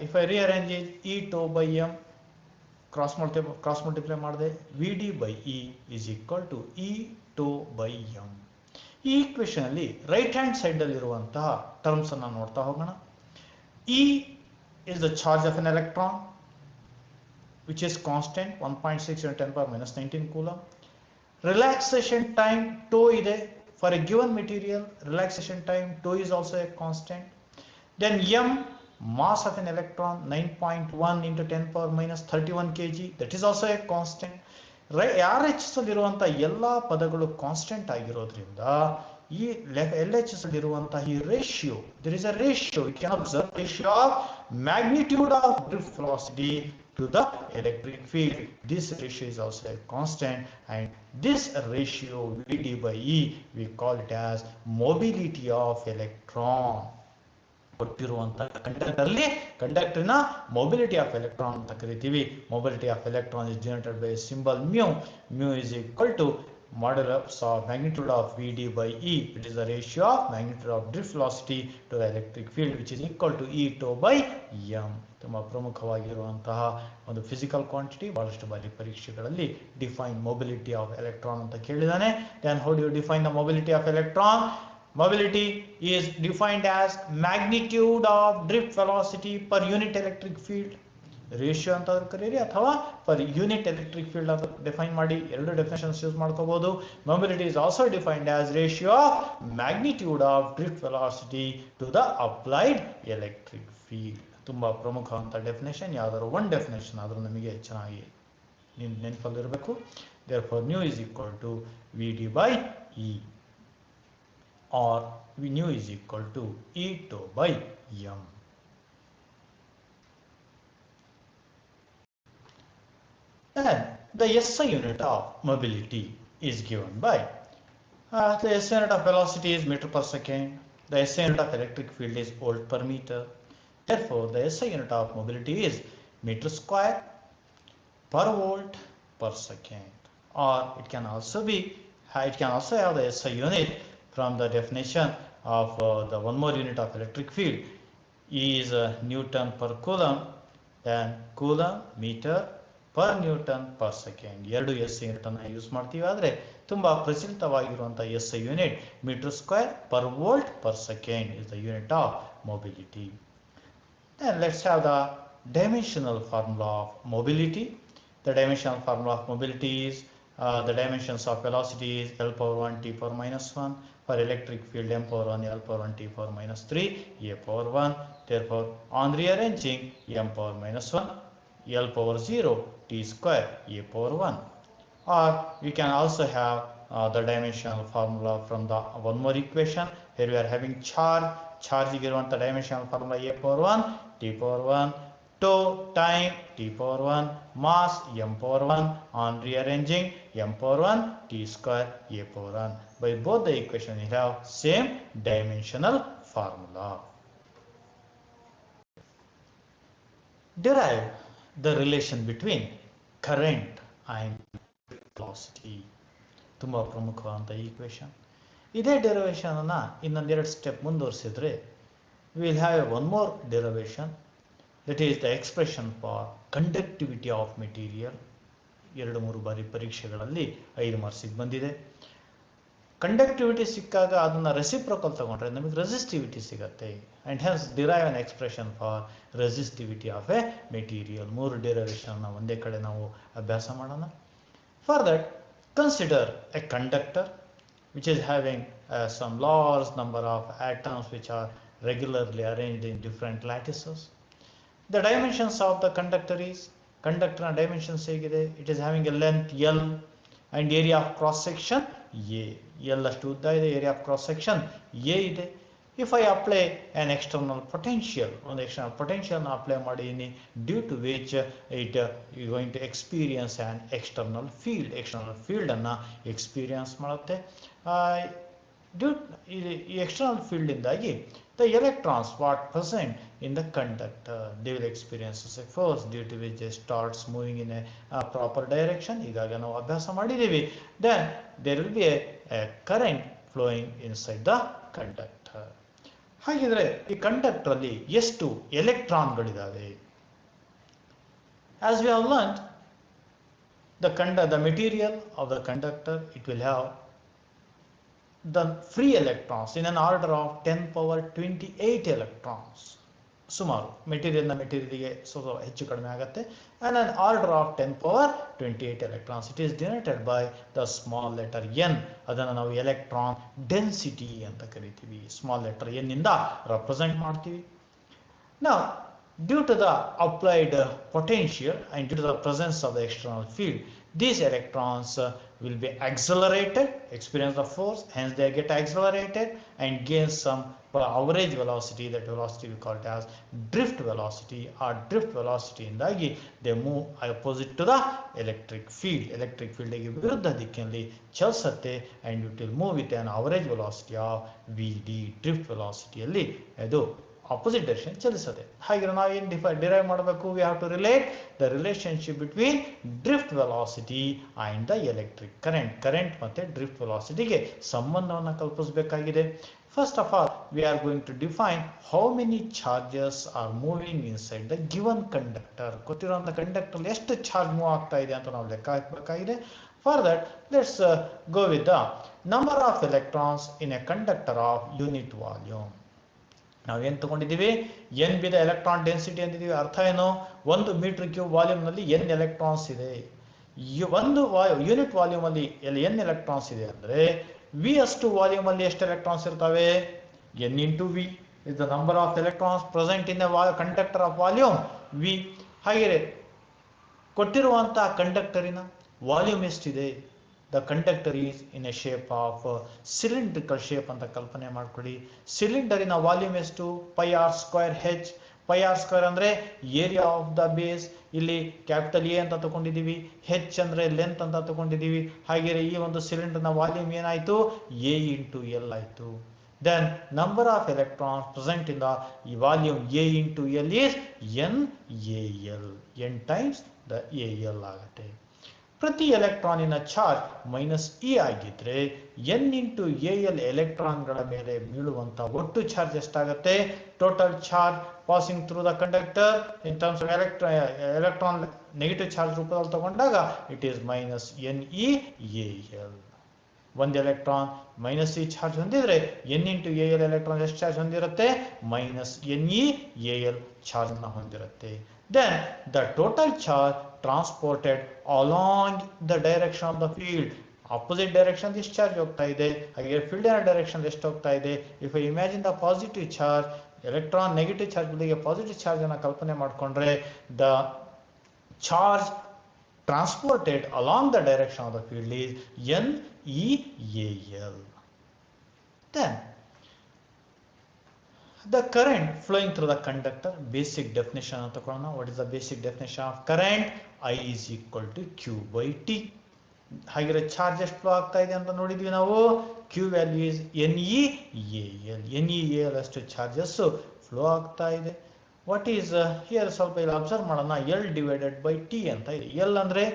if I rearrange E tau by m cross multiply ಮಾಡಿದೆ V D by E is equal to E tau by m ಈ equation ಅಲ್ಲಿ right hand side ಅಲ್ಲಿ ಇರುವಂತಹ terms ಅನ್ನು ನೋಡ್ತಾ ಹೋಗೋಣ E is the charge of an electron, which is constant 1.6 into 10 power minus 19 coulomb. Relaxation time tau ide. For a given material, relaxation time tau is also a constant. Then m, mass of an electron 9.1 into 10 power minus 31 kg, that is also a constant. RH ಅಲ್ಲಿರುವಂತಹ ಎಲ್ಲ ಪದಗಳು constant ಆಗಿರೋದ್ರಿಂದ ಈ LHS ಅಲ್ಲಿರುವಂತಹ ಈ ratio, there is a ratio, you can observe ratio of magnitude of drift velocity to the electric field. This ratio is also a constant, and this ratio VD by E, we call it as mobility of electron. ಕೊಟ್ಟಿರುವಂತಹ ಕಂಡಕ್ಟರ್ನ mobility of electron ಅಂತ ಕರಿತೀವಿ. Mobility of electron is denoted by symbol mu. Mu is equal to modulus of magnitude of Vd by E. It is the ratio of magnitude of drift velocity to the electric field, which is equal to E tau by m. ತುಂಬಾ ಪ್ರಮುಖವಾಗಿರುವಂತಹ ಒಂದು physical quantity. ಬಹಳಷ್ಟು ಬಾರಿ ಪರೀಕ್ಷೆಗಳಲ್ಲಿ define mobility of electron ಅಂತ ಕೇಳಿದಾನೆ. Then how do you define the mobility of electron? Mobility is defined as magnitude of drift velocity per unit electric field. Ratio ಅಂತ ಕರೀರಿ ಅಥವಾ per unit electric field ಅಂತ define ಮಾಡಿ, ಎರಡು definitions use ಮಾಡ್ಕೋಬಹುದು. Mobility is also defined as ratio of magnitude of drift velocity to the applied electric field. ತುಂಬಾ ಪ್ರಮುಖ ಅಂತ ಡೆಫಿನೇಷನ್. ಯಾವ್ದಾದ್ರು ಒನ್ ಡೆಫಿನೇಷನ್ ಆದ್ರೂ ನಮಗೆ ಚೆನ್ನಾಗಿ ನೆನಪಲ್ಲಿರಬೇಕು. therefore nu is equal to Vd by E, or nu is equal to E tau by m. And the SI unit of mobility is given by the SI unit of velocity is meter per second. The SI unit of electric field is volt per meter. Therefore, the SI unit of mobility is meter square per volt per second. Or it can also have the SI unit from the definition of the one more unit of electric field. E is Newton per coulomb, then coulomb meter per Newton per second. ಎರಡು S unit ಅನ್ನು use ಮಾಡ್ತೀವಿ. ಆದರೆ ತುಂಬಾ ಪ್ರಚಲಿತವಾಗಿರುವಂತಹ S unit metre square per volt per second is the unit of mobility. Then let's have the dimensional formula of mobility. The dimensional formula of mobility is the dimensions of velocity is L power 1 T power minus 1. For electric field, M power 1 L power 1 T power minus 3 A power 1. Therefore, on rearranging, M power minus 1 L power 0 T square A power 1. Or we can also have the dimensional formula from the one more equation. Here we are having charge given the dimensional formula A power 1 T power 1, tau time T power 1, mass M power 1, on rearranging M power 1 T square A power 1. By both the equations we have same dimensional formula. Derive the relation between current and velocity. ತುಂಬಾ ಪ್ರಮುಖವಾದ equation. ಇದೇ derivation ಅನ್ನ ಇನ್ನೊಂದೆರಡು step ಮುಂದುವರಿಸಿದ್ರೆ we will have one more derivation, that is the expression for conductivity of material. 2-3 ಬಾರಿ ಪರೀಕ್ಷೆಗಳಲ್ಲಿ 5 ಮಾರ್ಕ್ಸಿಗೆ ಬಂದಿದೆ. Conductivity ಸಿಕ್ಕಾಗ ಅದನ್ನ ರೆಸಿಪ್ರೋಕಲ್ ತಗೊಂಡ್ರೆ ನಮಗೆ ರೆಸಿಸ್ಟಿವಿಟಿ ಸಿಗುತ್ತೆ. And hence derive an expression for resistivity of A material. 3 derivation ಒಂದೇ ಕಡೆ ನಾವು ಅಭ್ಯಾಸ ಮಾಡೋಣ. For that, consider a conductor which is having some large number of atoms which are regularly arranged in different lattices. The dimensions of the conductor is, conductor dimensions ಹೇಗಿದೆ, it is having a length L and area of cross section A. L ಅಷ್ಟು ಉದ್ದ ಇದೆ, area of cross section A ಇದೆ. If I apply an external potential, ಒಂದು external potential ನ apply ಮಾಡಿದ್ದೀನಿ, due to which it is going to experience an external field. External field ಅನ್ನ experience ಮಾಡುತ್ತೆ. ಈ external field ಇಂದಾಗಿ the electrons what present in the conductor, they will experience a force due to which they starts moving in a proper direction. ಈಗಾಗ ನಾವು ಅಭ್ಯಾಸ ಮಾಡಿದ್ದೀವಿ. Then there will be a current flowing inside the conductor. ಹಾಗಿದ್ರೆ ಈ conductor ಅಲ್ಲಿ ಎಷ್ಟು ಎಲೆಕ್ಟ್ರಾನ್ಗಳಿದಾವೆ? As we have learned, the material of the conductor, it will have the free electrons in an order of 10 power 28 electrons. ಸುಮಾರು ಮೆಟೀರಿಯಲ್ಗೆ ಸ್ವಲ್ಪ ಹೆಚ್ಚು ಕಡಿಮೆ ಆಗುತ್ತೆ. And an order of 10^28 electrons. It is denoted by the small letter N. ಅದನ್ನು ನಾವು electron density ಅಂತ ಕರಿತೀವಿ. Small letter N ಇಂದ ರೆಪ್ರೆಸೆಂಟ್ ಮಾಡ್ತೀವಿ. Now, due to the applied potential and due to the presence of the external field, these electrons will be accelerated, experience the force, hence they get accelerated and gain some average velocity. That velocity we call it as drift velocity. Or drift velocity indagi they move opposite to the electric field. Electric field ಗೆ ವಿರುದ್ಧ ದಿಕ್ಕಿನಲ್ಲಿ ಚಲಿಸುತ್ತೆ and it will move with an average velocity of vd. drift velocity ಅಲ್ಲಿ ಅದು opposite direction ಚಲಿಸುತ್ತೆ. ಹಾಗೆ ನಾವು ಏನು derive ಮಾಡಬೇಕು? We have to relate the relationship between drift velocity and the electric current. Current ಮತ್ತು ಡ್ರಿಫ್ಟ್ ವೆಲಾಸಿಟಿಗೆ ಸಂಬಂಧವನ್ನು ಕಲ್ಪಿಸಬೇಕಾಗಿದೆ. First of all we are going to define how many charges are moving inside the given conductor. ಕೊಟ್ಟಿರುವಂಥ conductor ಎಷ್ಟು charge move ಆಗ್ತಾ ಇದೆ ಅಂತ ನಾವು ಲೆಕ್ಕ ಹಾಕಬೇಕಾಗಿದೆ. For that, let's go with the number of electrons in a conductor of unit volume. ನಾವೇನು ತಗೊಂಡಿದ್ದೀವಿ? N be the electron density ಅಂತಿದ್ದೀವಿ. ಅರ್ಥ ಏನು? 1 ಮೀಟರ್ ಕ್ಯೂಬ್ ವಾಲ್ಯೂಮ್ನಲ್ಲಿ ಎನ್ ಎಲೆಕ್ಟ್ರಾನ್ಸ್ ಇದೆ. ಒಂದು ಯೂನಿಟ್ ವಾಲ್ಯೂಮಲ್ಲಿ ಎನ್ ಎಲೆಕ್ಟ್ರಾನ್ಸ್ ಇದೆ ಅಂದರೆ ವಿ ಅಷ್ಟು ವಾಲ್ಯೂಮಲ್ಲಿ ಎಷ್ಟು ಎಲೆಕ್ಟ್ರಾನ್ಸ್ ಇರ್ತವೆ? N into V is the number of electrons present in a conductor of volume V. ಹಾಗೆ ಕೊಟ್ಟಿರುವಂಥ ಕಂಡಕ್ಟರಿನ ವಾಲ್ಯೂಮ್ ಎಷ್ಟಿದೆ? The conductor is in a shape of cylindrical shape ಅಂತ ಕಲ್ಪನೆ ಮಾಡ್ಕೊಳ್ಳಿ. ಸಿಲಿಂಡರಿನ ವಾಲ್ಯೂಮ್ ಎಷ್ಟು? πr²h. πr² ಅಂದರೆ ಏರಿಯಾ ಆಫ್ ದ ಬೇಸ್. ಇಲ್ಲಿ ಕ್ಯಾಪಿಟಲ್ ಎ ಅಂತ ತಗೊಂಡಿದ್ದೀವಿ, ಹೆಚ್ ಅಂದರೆ ಲೆಂತ್ ಅಂತ ತಗೊಂಡಿದ್ದೀವಿ. ಹಾಗೆ ಈ ಒಂದು ಸಿಲಿಂಡರ್ನ ವಾಲ್ಯೂಮ್ ಏನಾಯಿತು? ಎ ಇಂಟು ಎಲ್ ಆಯಿತು. Then number of electrons present in the volume A into L is NaL. N times the AL ಆಗುತ್ತೆ. ಪ್ರತಿ ಎಲೆಕ್ಟ್ರಾನಿನ ಚಾರ್ಜ್ -e ಆಗಿದ್ರೆ n ಇಂಟು AL ಎಲೆಕ್ಟ್ರಾನ್ಗಳ ಮೇಲೆ ಬೀಳುವಂಥ ಒಟ್ಟು ಚಾರ್ಜ್ ಎಷ್ಟಾಗುತ್ತೆ? Total charge passing through the conductor in terms of electron negative charge ರೂಪದಲ್ಲಿ ತಗೊಂಡಾಗ ಇಟ್ ಈಸ್ -NeAl. ಒಂದು ಎಲೆಕ್ಟ್ರಾನ್ -e ಚಾರ್ಜ್ ಹೊಂದಿದ್ರೆ n ಇಂಟು AL ಎಲೆಕ್ಟ್ರಾನ್ ಎಷ್ಟು ಚಾರ್ಜ್ ಹೊಂದಿರುತ್ತೆ? -NeAl ಚಾರ್ಜ್ನ ಹೊಂದಿರುತ್ತೆ. Then the total charge transported along the direction of the field. Opposite direction discharge ಹೋಗ್ತಾ ಇದೆ. ಹಾಗೆ ಫೀಲ್ಡ್ ನ ಡೈರೆಕ್ಷನ್ ಎಷ್ಟು ಹೋಗ್ತಾ ಇದೆ? If I imagine the positive charge, electron negative charge ಬದಲಿಗೆ ಪಾಸಿಟಿವ್ ಚಾರ್ಜ್ ಅನ್ನು ಕಲ್ಪನೆ ಮಾಡಿಕೊಂಡ್ರೆ the charge transported along the direction of the field is NeAl. Then the current flowing through the conductor, basic definition ಅಂತ ತಗೊಳ್ಳೋಣ. What is the basic definition of current? I is equal to Q by T. ಹಾಗಿರೋ charge ಎಷ್ಟು flow ಆಗ್ತಾ ಇದೆ ಅಂತ ನೋಡಿದ್ವಿ ನಾವು. Q value is NeAl. NeAl ಅಷ್ಟು ಚಾರ್ಜಸ್ ಫ್ಲೋ ಆಗ್ತಾ ಇದೆ. ವಾಟ್ ಈಸ್ ಹಿಯರ್ ಸ್ವಲ್ಪ ಇಲ್ಲಿ ಅಬ್ಸರ್ವ್ ಮಾಡೋಣ. L ಡಿವೈಡೆಡ್ ಬೈ ಟಿ ಅಂತ ಇದೆ. L ಅಂದರೆ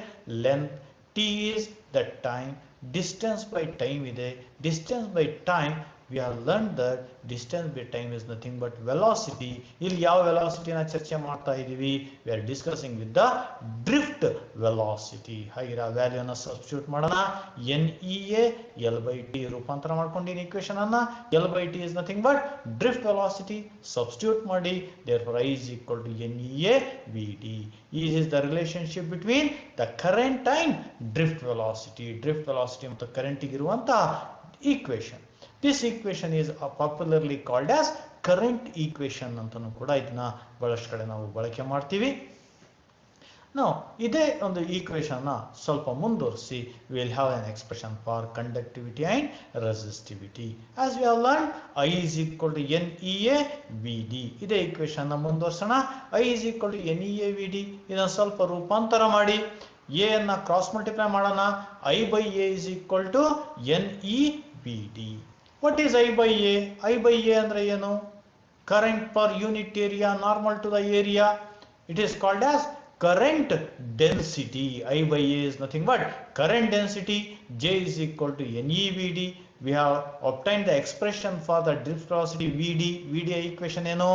length, T is the time, distance by time ಇದೆ. Distance by time we have learned that distance by time is nothing but velocity. ಇಲ್ಲಿ ಯಾವ ವೆಲಾಸಿಟಿನ ಚರ್ಚೆ ಮಾಡ್ತಾ ಇದ್ದೀವಿ? we are discussing with the drift velocity. ಹಾಗಿರೋ ವ್ಯಾಲ್ಯೂನ ಸಬ್ಸ್ಟಿಟ್ಯೂಟ್ ಮಾಡೋಣ. NeA L/T ರೂಪಾಂತರ ಮಾಡ್ಕೊಂಡಿನಿ ಈಕ್ವೇಷನ್ ಅನ್ನ. L/T is nothing but drift velocity. Substitute ಮಾಡಿ. therefore I is equal to NeA Vd. This is the relationship between the current and drift velocity. drift velocity ಮತ್ತು current ಇರುವಂತ equation. This equation is popularly called as current equation ಅಂತನೂ ಕೂಡ ಇದನ್ನ ಬಹಳಷ್ಟು ಕಡೆ ನಾವು ಬಳಕೆ ಮಾಡ್ತೀವಿ. ನಾವು ಇದೇ ಒಂದು ಈಕ್ವೇಷನ್ ನ ಸ್ವಲ್ಪ ಮುಂದುವರಿಸಿ we will have an expression for conductivity and resistivity. As we have learned, I is equal to NeA Vd. ಇದೇ ಈಕ್ವೇಷನ್ ನ ಮುಂದುವರಿಸೋಣ. I is equal to NeA Vd. ಇದನ್ನ ಸ್ವಲ್ಪ ರೂಪಾಂತರ ಮಾಡಿ a ಅನ್ನ ಕ್ರಾಸ್ ಮಲ್ಟಿಪ್ಲೈ ಮಾಡೋಣ. I by A is equal to NeVd. What is I by A? I by A ಅಂದ್ರೆ ಏನು? Current per unit area normal to the area. It is called as current density. I by A is nothing but current density. J is equal to NeVd. We have obtained the expression for the drift velocity Vd. Vd equation ಏನು?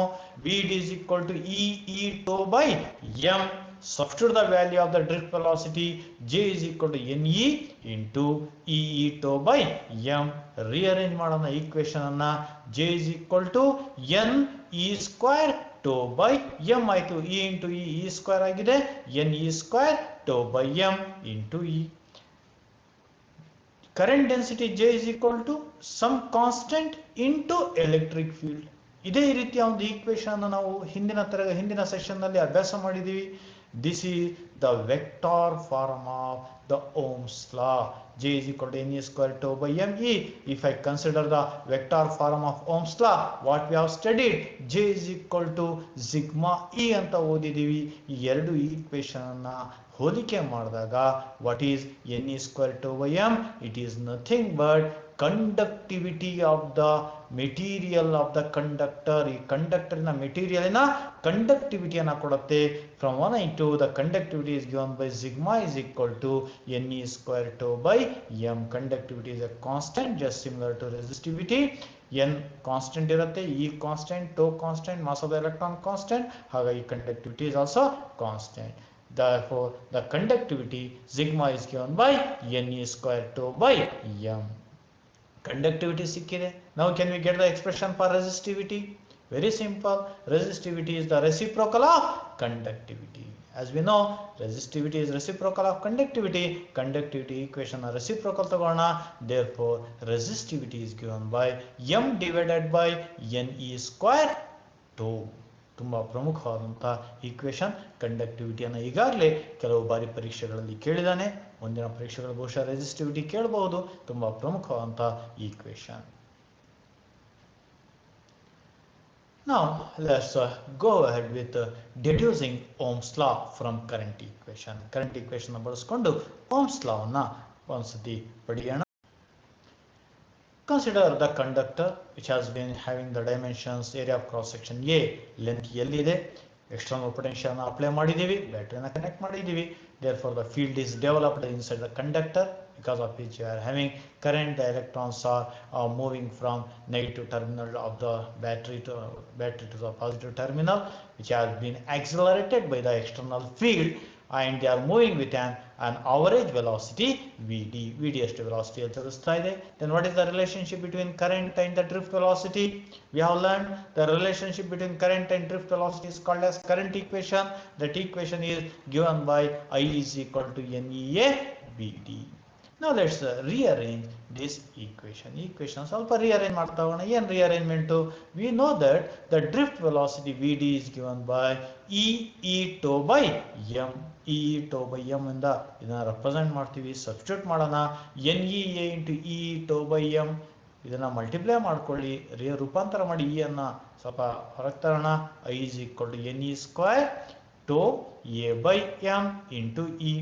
Vd is equal to E tau by m. Substitute the value of the drift velocity. J is equal to Ne into E tau by m. Rearrange ಮಾಡೋಣ equation ಅನ್ನ. J is equal to N E square tau by M ಆಯಿತು. E into E square ಆಗಿದೆ. N E square tau by M into E. current density J is equal to some constant into electric field. ಇದೇ ರೀತಿಯ ಒಂದು equation ನಾವು ಹಿಂದಿನ session ನಲ್ಲಿ ಅಭ್ಯಾಸ ಮಾಡಿದೀವಿ. This is the vector form of the Ohm's law. J is equal to ne square tau by me. If I consider the vector form of Ohm's law, what we have studied, J is equal to sigma E ಅಂತ ಓದಿದೀವಿ. ಈ ಎರಡು equation ಅನ್ನ ಹೋಲಿಕೆ ಮಾಡಿದಾಗ what is ne square tau by m? It is nothing but conductivity of the material of the conductor. ಈ ಕಂಡಕ್ಟರ್ನ ಮೆಟೀರಿಯಲ್ನ ಕಂಡಕ್ಟಿವಿಟಿಯನ್ನು ಕೊಡುತ್ತೆ. From 1 into the conductivity is given by sigma is equal to ne square tau by m. Conductivity is a constant just similar to resistivity. n constant ಇರುತ್ತೆ, e constant, tau constant, mass of the electron constant. ಹಾಗಾಗಿ conductivity is also constant. Therefore the conductivity sigma is given by ne square tau by m. Conductivity ಸಿಕ್ಕಿದೆ. Now can we get the expression for resistivity? Very simple. Resistivity is the reciprocal of conductivity. As we know, resistivity is reciprocal of conductivity. Conductivity equation reciprocal ತಗೋಣ. Therefore resistivity is given by m divided by ne square tau. ತುಂಬಾ ಪ್ರಮುಖವಾದಂತಹ equation. ಕಂಡಕ್ಟಿವಿಟಿಯನ್ನು ಈಗಾಗಲೇ ಕೆಲವು ಬಾರಿ ಪರೀಕ್ಷೆಗಳಲ್ಲಿ ಕೇಳಿದಾನೆ. ಮುಂದಿನ ಪರೀಕ್ಷೆಗಳು ಬಹುಶಃ ರೆಸಿಸ್ಟಿವಿಟಿ ಕೇಳಬಹುದು. ತುಂಬಾ ಪ್ರಮುಖವಾದಂತಹ equation. Now let's go ahead with deducing Ohm's law from current equation. Current equation ಬಳಸಿಕೊಂಡು Ohm's law ಅನ್ನು ಒಂದ್ಸತಿ ಪಡೆಯೋಣ. Consider the conductor which has been having the dimensions area of cross section A, length L ಇದೆ. External potential ಅನ್ನು apply ಮಾಡಿದೀವಿ, ಬ್ಯಾಟರಿಯನ್ನು connect ಮಾಡಿದೀವಿ. Therefore the field is developed inside the conductor, because of which you are having current. The electrons are moving from negative terminal of the battery to the positive terminal, which has been accelerated by the external field, and they are moving with an average velocity Vd. Vd ಎಷ್ಟು velocity ಅಂತ ತೋರಿಸ್ತಾ ಇದೆ. Then what is the relationship between current and the drift velocity? We have learned the relationship between current and drift velocity is called as current equation. That equation is given by I is equal to NEA Vd. Now let's rearrange this equation. Equation ಸ್ವಲ್ಪ rearrange ಮಾಡ್ತಾ ಹೋಗೋಣ. ಏನು rearrangement? We know that the drift velocity Vd is given by E tau by m. E tau by m ಇಂದ ಇದನ್ನ represent ಮಾಡ್ತೀವಿ. Substitute ಮಾಡೋಣ. NEA into E tau by m. ಇದನ್ನ multiply ಮಾಡ್ಕೊಳ್ಳಿ, ರೂಪಾಂತರ ಮಾಡಿ E ಅನ್ನ ಸ್ವಲ್ಪ ಹೊರಗೆ ತರೋಣ. I is equal to Ne square tau A by m into E.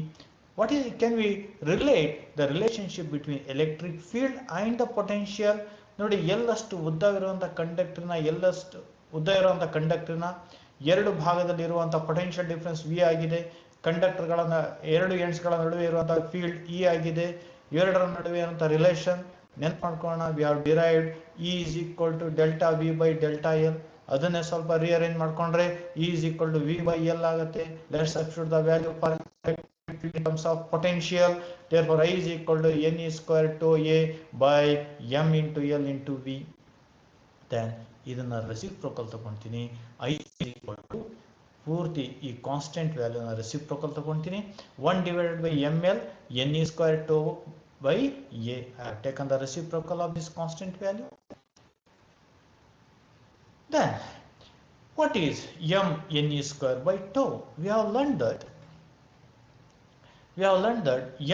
What is, can we relate the relationship between electric field and the potential? ನೋಡಿ, ಎಲ್ಲಷ್ಟು ಉದ್ದವಿರುವಂಥ ಕಂಡಕ್ಟರ್ನ ಎರಡು ಭಾಗದಲ್ಲಿ ಇರುವಂಥ ಪೊಟೆನ್ಷಿಯಲ್ ಡಿಫರೆನ್ಸ್ ವಿ ಆಗಿದೆ. ಕಂಡಕ್ಟರ್ಗಳನ್ನ ಎರಡು ಎಂಡ್ಸ್ಗಳ ನಡುವೆ ಇರುವಂಥ ಫೀಲ್ಡ್ ಇ ಆಗಿದೆ. ಇವೆರಡರ ನಡುವೆ ಇರುವಂಥ ರಿಲೇಷನ್ ನೆನ್ಪು ಮಾಡ್ಕೊಳ್ಳೋಣ. We are derived E is equal to delta V by delta L. ಅದನ್ನೇ ಸ್ವಲ್ಪ ರಿಅರೇಂಜ್ ಮಾಡ್ಕೊಂಡ್ರೆ E is equal to V by L ಆಗುತ್ತೆ. Let's substitute the value for in terms of potential. Therefore I is equal to Ne square tau A by m into L into V. Then ಇದನ್ನ reciprocal ತಗೊಂತೀನಿ. I is equal to ಪೂರ್ತಿ ಈ constant ವ್ಯಾಲ್ಯೂನ reciprocal ತಗೊಂತೀನಿ. 1 divided by ml Ne square tau by A. I have taken the reciprocal of this constant value. Then what is m Ne square by tau? We have learned that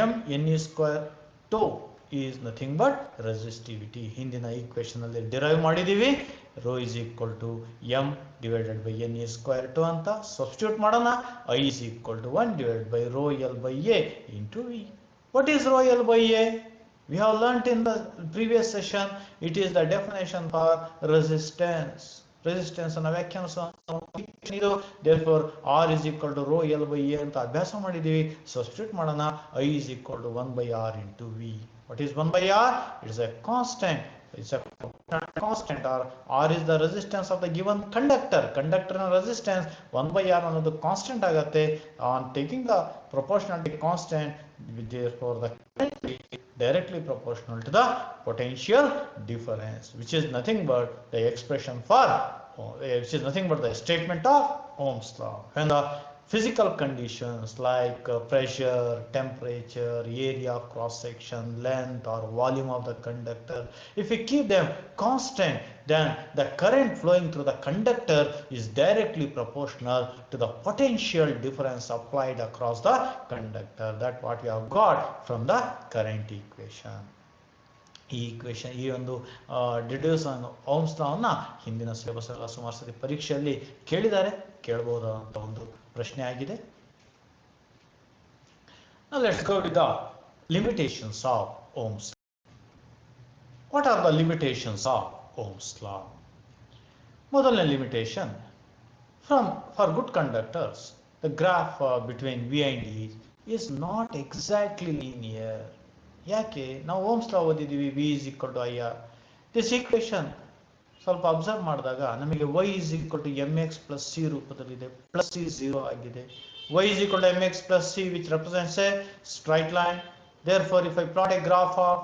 m Ne square tau is nothing but resistivity. ಹಿಂದಿನ equation ಅಲ್ಲಿ derive ಮಾಡಿದೀವಿ. rho is equal to m divided by Ne square tau ಅಂತ substitute ಮಾಡೋಣ. I is equal to 1 divided by rho L by A into V. What is rho L by A? We have learnt in the previous session. It is the definition for resistance. Resistance ಅನ್ನು ವ್ಯಾಖ್ಯಾನಿಸುವ ಇದು. Therefore R is equal to rho L by A ಅಂತ ಅಭ್ಯಾಸ ಮಾಡಿದೀವಿ. Substitute ಮಾಡೋಣ. I is equal to 1 by R into V. What is 1 by R? It is a constant. It's a constant. or R is the resistance of the given conductor. Conductor resistance 1 by R ಅನ್ನೋದು constant ಆಗುತ್ತೆ. On taking the proportionality constant, therefore the current is directly proportional to the potential difference, which is nothing but the expression for which is nothing but the statement of Ohm's law. And the physical conditions like pressure, temperature, area of cross section, length or volume of the conductor, if we keep them constant, then the current flowing through the conductor is directly proportional to the potential difference applied across the conductor. That's what we have got from the current equation. ಈ equation, ಈ ಒಂದು ಡಿಡ್ಯೂಸ್ Ohm's ಲಾವನ್ನ ಹಿಂದಿನ syllabus ಎಲ್ಲ ಸುಮಾರು ಸರಿ ಪರೀಕ್ಷೆಯಲ್ಲಿ ಕೇಳಿದ್ದಾರೆ, ಕೇಳಬಹುದಾದಂಥ ಒಂದು ಪ್ರಶ್ನೆ ಆಗಿದೆ. Now let's go to the limitations of Ohm's law. What are the limitations of Ohm's law? ಮೊದಲನೇ limitation, for good conductors the graph between V and E is not exactly linear. ಯಾಕೆ? ನಾವು ಓಮ್ಸ್ ಲಾ ಓದಿದ್ದೀವಿ, V is equal to I R. This equation ಸ್ವಲ್ಪ observe ಮಾಡಿದಾಗ ನಮಗೆ Y is equal to M X plus C ರೂಪದಲ್ಲಿದೆ, plus C 0 ಆಗಿದೆ. Y is equal to M X plus C which represents a straight line. Therefore if I plot a graph of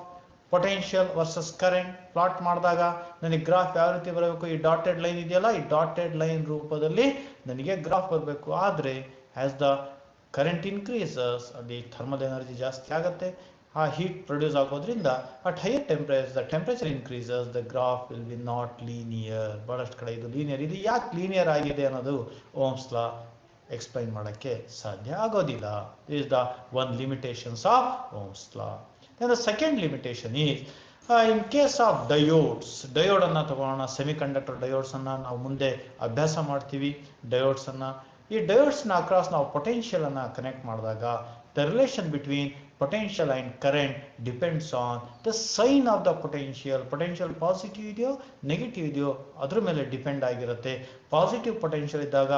potential versus current plot ಮಾಡಿದಾಗ ನನಗೆ graph ಯಾವ ರೀತಿ ಬರಬೇಕು? ಈ dotted line ಇದೆಯಲ್ಲ, ಈ ಡಾಟೆಡ್ ಲೈನ್ ರೂಪದಲ್ಲಿ ನನಗೆ ಗ್ರಾಫ್ ಬರಬೇಕು. ಆದರೆ ಆಸ್ ದ ಕರೆಂಟ್ ಇನ್ಕ್ರೀಸಸ್, ಅಲ್ಲಿ ಥರ್ಮಲ್ ಎನರ್ಜಿ ಜಾಸ್ತಿ ಆಗುತ್ತೆ, ಆ ಹೀಟ್ ಪ್ರೊಡ್ಯೂಸ್ ಆಗೋದ್ರಿಂದ at higher temperature the temperature increases, the graph will be not linear. ಬಹಳಷ್ಟು ಕಡೆ ಇದು ಲೀನಿಯರ್. ಇದು ಯಾಕೆ ಲೀನಿಯರ್ ಆಗಿದೆ ಅನ್ನೋದು ಓಮ್ಸ್ ಲಾ ಎಕ್ಸ್ಪ್ಲೈನ್ ಮಾಡೋಕ್ಕೆ ಸಾಧ್ಯ ಆಗೋದಿಲ್ಲ. This is the one limitations of Ohm's law. Then the second limitation is in case of diodes. Diode ಅನ್ನ ತಗೋಣ, ಸೆಮಿ ಕಂಡಕ್ಟರ್ ಡಯೋಡ್ಸ್ ಅನ್ನ ನಾವು ಮುಂದೆ ಅಭ್ಯಾಸ ಮಾಡ್ತೀವಿ. ಡಯೋಡ್ಸ್ ಅನ್ನ, ಈ ಡಯೋಡ್ಸ್ ನ ಅಕ್ರಾಸ್ ನಾವು ಪೊಟೆನ್ಷಿಯಲ್ ಅನ್ನ ಕನೆಕ್ಟ್ ಮಾಡಿದಾಗ the relation between potential and current depends on the sign of the potential. potential positive ಇದೆಯೋ ನೆಗೆಟಿವ್ ಇದೆಯೋ ಅದ್ರ ಮೇಲೆ ಡಿಪೆಂಡ್ ಆಗಿರುತ್ತೆ. ಪಾಸಿಟಿವ್ ಪೊಟೆನ್ಷಿಯಲ್ ಇದ್ದಾಗ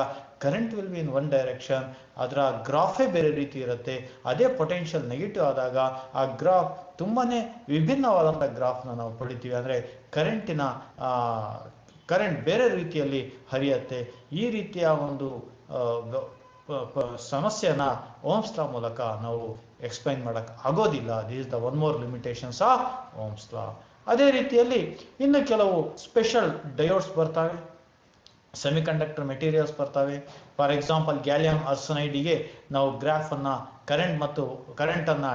current will be in one direction, ಅದರ ಗ್ರಾಫೇ ಬೇರೆ ರೀತಿ ಇರುತ್ತೆ. ಅದೇ ಪೊಟೆನ್ಷಿಯಲ್ ನೆಗೆಟಿವ್ ಆದಾಗ ಆ ಗ್ರಾಫ್ ತುಂಬಾನೇ ವಿಭಿನ್ನವಾದಂಥ ಗ್ರಾಫ್ನ ನಾವು ಪಡಿತೀವಿ. ಅಂದರೆ ಕರೆಂಟ್ ಬೇರೆ ರೀತಿಯಲ್ಲಿ ಹರಿಯುತ್ತೆ. ಈ ರೀತಿಯ ಒಂದು ಸಮಸ್ಯೆನ ಓಮ್ಸ್ ಲಾ ಮೂಲಕ ನಾವು ಎಕ್ಸ್ಪ್ಲೈನ್ ಮಾಡಕ್ ಆಗೋದಿಲ್ಲ. This is the one more limitations of Ohm's law. ಅದೇ ರೀತಿಯಲ್ಲಿ ಇನ್ನು ಕೆಲವು ಸ್ಪೆಷಲ್ ಡಯೋಡ್ಸ್ ಬರ್ತವೆ, ಸೆಮಿಕಂಡಕ್ಟರ್ ಮೆಟೀರಿಯಲ್ಸ್ ಬರ್ತವೆ. ಫಾರ್ ಎಕ್ಸಾಂಪಲ್ ಗ್ಯಾಲಿಯಂ ಆರ್ಸನೈಡಿಗೆ ನಾವು ಗ್ರಾಫ್ ಅನ್ನ ಕರೆಂಟ್ ಅನ್ನ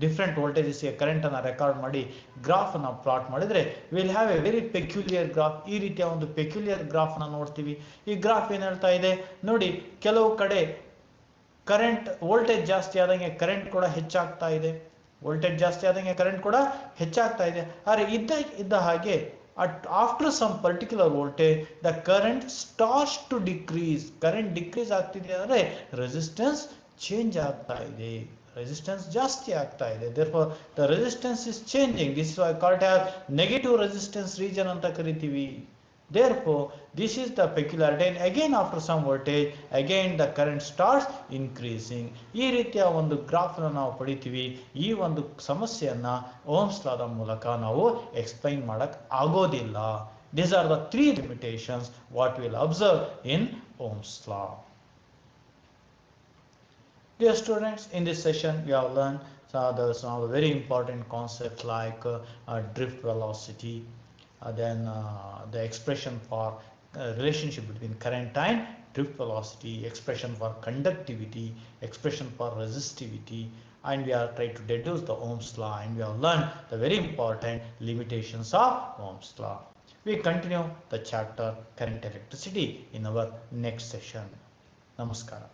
ಡಿಫ್ರೆಂಟ್ ವೋಲ್ಟೇಜಸ್ಗೆ ಕರೆಂಟ್ ಅನ್ನ ರೆಕಾರ್ಡ್ ಮಾಡಿ ಗ್ರಾಫ್ ಅನ್ನ ಪ್ಲಾಟ್ ಮಾಡಿದ್ರೆ will have a very peculiar graph. ಈ ರೀತಿಯ ಒಂದು ಪೆಕ್ಯುಲಿಯರ್ ಗ್ರಾಫ್ ನ ನೋಡ್ತೀವಿ. ಈ ಗ್ರಾಫ್ ಏನ್ ಹೇಳ್ತಾ ಇದೆ ನೋಡಿ, ಕೆಲವು ಕಡೆ ಕರೆಂಟ್ ವೋಲ್ಟೇಜ್ ಜಾಸ್ತಿ ಆದಂಗೆ ಕರೆಂಟ್ ಕೂಡ ಹೆಚ್ಚಾಗ್ತಾ ಇದೆ, ವೋಲ್ಟೇಜ್ ಜಾಸ್ತಿ ಆದಂಗೆ ಕರೆಂಟ್ ಕೂಡ ಹೆಚ್ಚಾಗ್ತಾ ಇದೆ. ಆದರೆ ಇದ್ದ ಹಾಗೆ after some particular voltage the current starts to decrease. Current decrease ಆಗ್ತಿದೆ ಅಂದರೆ ರೆಸಿಸ್ಟೆನ್ಸ್ ಚೇಂಜ್ ಆಗ್ತಾ ಇದೆ, ರೆಸಿಸ್ಟೆನ್ಸ್ ಜಾಸ್ತಿ ಆಗ್ತಾ ಇದೆ. therefore the resistance is changing. this is why called as negative resistance region ಅಂತ ಕರಿತೀವಿ. therefore this is the peculiarity. and again after some voltage again the current starts increasing. ಈ ರೀತಿಯ ಒಂದು ಗ್ರಾಫ್ ನಾವು ಪಡಿತೀವಿ. ಈ ಒಂದು ಸಮಸ್ಯೆಯನ್ನ ಓಮ್ಸ್ ಲಾದ ಮೂಲಕ ನಾವು ಎಕ್ಸ್ಪ್ಲೈನ್ ಮಾಡಕ್ ಆಗೋದಿಲ್ಲ. these are the three limitations what we will observe in Ohm's law. Dear students, in this session we have learned some very important concepts like drift velocity, then the expression for relationship between current and drift velocity, expression for conductivity, expression for resistivity, and we are trying to deduce the Ohm's law, and we have learned the very important limitations of Ohm's law. We continue the chapter current electricity in our next session. Namaskara.